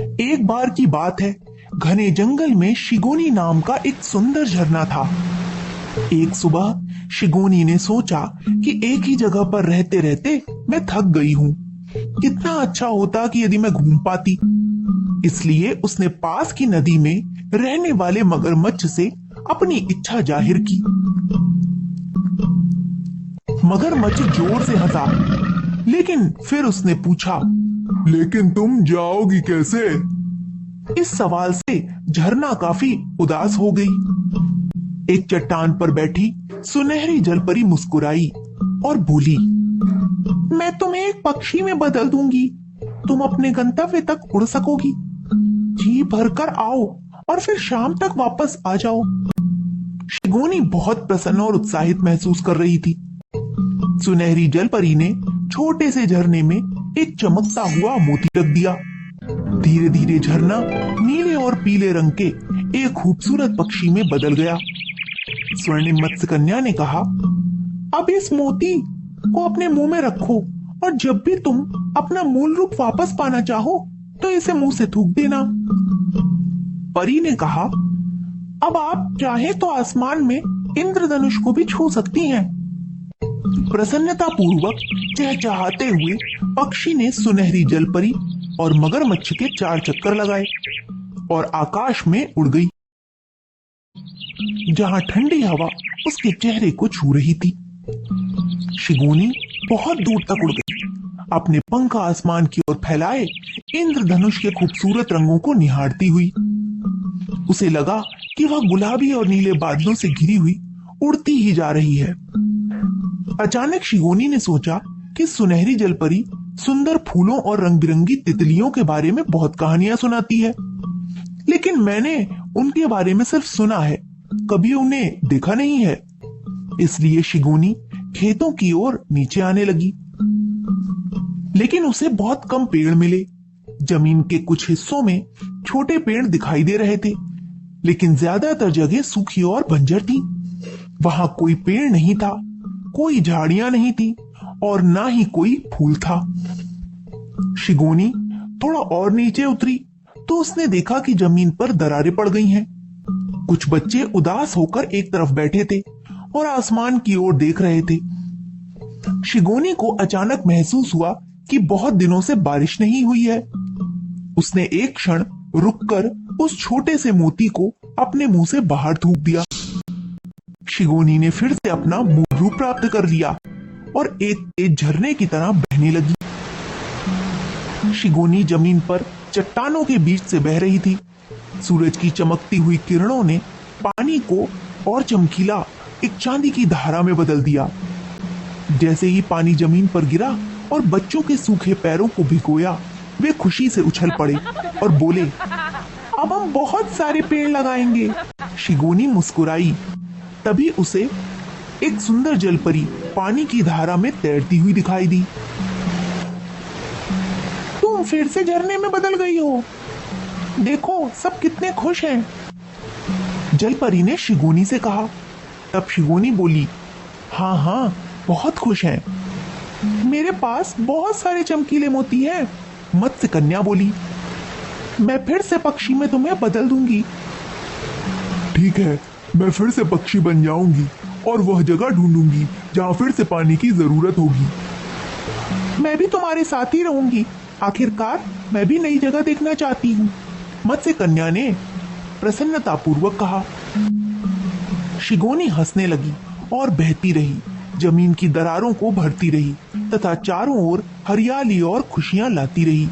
एक बार की बात है, घने जंगल में शिगोनी नाम का एक सुंदर झरना था। एक सुबह शिगोनी ने सोचा कि एक ही जगह पर रहते रहते मैं थक गई हूँ। कितना अच्छा होता कि यदि मैं घूम पाती। इसलिए उसने पास की नदी में रहने वाले मगरमच्छ से अपनी इच्छा जाहिर की। मगरमच्छ जोर से हंसा, लेकिन फिर उसने पूछा, लेकिन तुम जाओगी कैसे? इस सवाल से झरना काफी उदास हो गई। एक चट्टान पर बैठी सुनहरी जलपरी मुस्कुराई और बोली, मैं तुम्हें एक पक्षी में बदल दूंगी। तुम अपने गंतव्य तक उड़ सकोगी। जी भरकर आओ और फिर शाम तक वापस आ जाओ। शिगोनी बहुत प्रसन्न और उत्साहित महसूस कर रही थी। सुनहरी जलपरी ने छोटे से झरने में एक चमकता हुआ मोती रख दिया। धीरे धीरे झरना नीले और पीले रंग के एक खूबसूरत पक्षी में बदल गया। स्वर्णिम मत्स्य कन्या ने कहा, अब इस मोती को अपने मुंह में रखो और जब भी तुम अपना मूल रूप वापस पाना चाहो तो इसे मुंह से थूक देना। परी ने कहा, अब आप चाहे तो आसमान में इंद्रधनुष को भी छू सकती हैं। प्रसन्नता पूर्वक चहचहाते हुए पक्षी ने सुनहरी जलपरी और मगरमच्छ के 4 चक्कर लगाए और आकाश में उड़ गई, जहां ठंडी हवा उसके चेहरे को छू रही थी। शिगोनी बहुत दूर तक उड़ गई। अपने पंख आसमान की ओर फैलाए इंद्रधनुष के खूबसूरत रंगों को निहारती हुई उसे लगा कि वह गुलाबी और नीले बादलों से घिरी हुई उड़ती ही जा रही है। अचानक शिगोनी ने सोचा कि सुनहरी जलपरी सुंदर फूलों और रंग बिरंगी तितलियों के बारे में बहुत कहानियां सुनाती है, लेकिन मैंने उनके बारे में सिर्फ सुना है, कभी उन्हें देखा नहीं है। इसलिए शिगोनी खेतों की ओर नीचे आने लगी, लेकिन उसे बहुत कम पेड़ मिले। जमीन के कुछ हिस्सों में छोटे पेड़ दिखाई दे रहे थे, लेकिन ज्यादातर जगह सूखी और बंजर थी। वहां कोई पेड़ नहीं था, कोई झाड़ियां नहीं थी और ना ही कोई फूल था। शिगोनी थोड़ा और नीचे उतरी तो उसने देखा कि जमीन पर दरारें पड़ गई हैं। कुछ बच्चे उदास होकर एक तरफ बैठे थे और आसमान की ओर देख रहे थे। शिगोनी को अचानक महसूस हुआ कि बहुत दिनों से बारिश नहीं हुई है। उसने एक क्षण रुककर उस छोटे से मोती को अपने मुंह से बाहर थूक दिया। शिगोनी ने फिर से अपना मूल रूप प्राप्त कर लिया और एक तेज झरने की तरह बहने लगी। शिगोनी जमीन पर चट्टानों के बीच से बह रही थी। सूरज की चमकती हुई किरणों ने पानी को और चमकीला एक चांदी की धारा में बदल दिया। जैसे ही पानी जमीन पर गिरा और बच्चों के सूखे पैरों को भिगोया, वे खुशी से उछल पड़े और बोले, अब हम बहुत सारे पेड़ लगाएंगे। शिगोनी मुस्कुराई। तभी उसे एक सुंदर जलपरी पानी की धारा में तैरती हुई दिखाई दी। तुम फिर से झरने में बदल गई हो। देखो सब कितने खुश हैं। जलपरी ने शिगोनी से कहा। तब शिगोनी बोली, हाँ हाँ बहुत खुश हैं। मेरे पास बहुत सारे चमकीले मोती हैं। मत्स्य कन्या बोली, मैं फिर से पक्षी में तुम्हें बदल दूंगी। ठीक है, मैं फिर से पक्षी बन जाऊंगी और वह जगह ढूंढूंगी जहाँ फिर से पानी की जरूरत होगी। मैं भी तुम्हारे साथ ही रहूंगी। आखिरकार मैं भी नई जगह देखना चाहती हूँ, मत्स्य कन्या ने प्रसन्नता पूर्वक कहा। शिगोनी हंसने लगी और बहती रही, जमीन की दरारों को भरती रही तथा चारों ओर हरियाली और खुशियां लाती रही।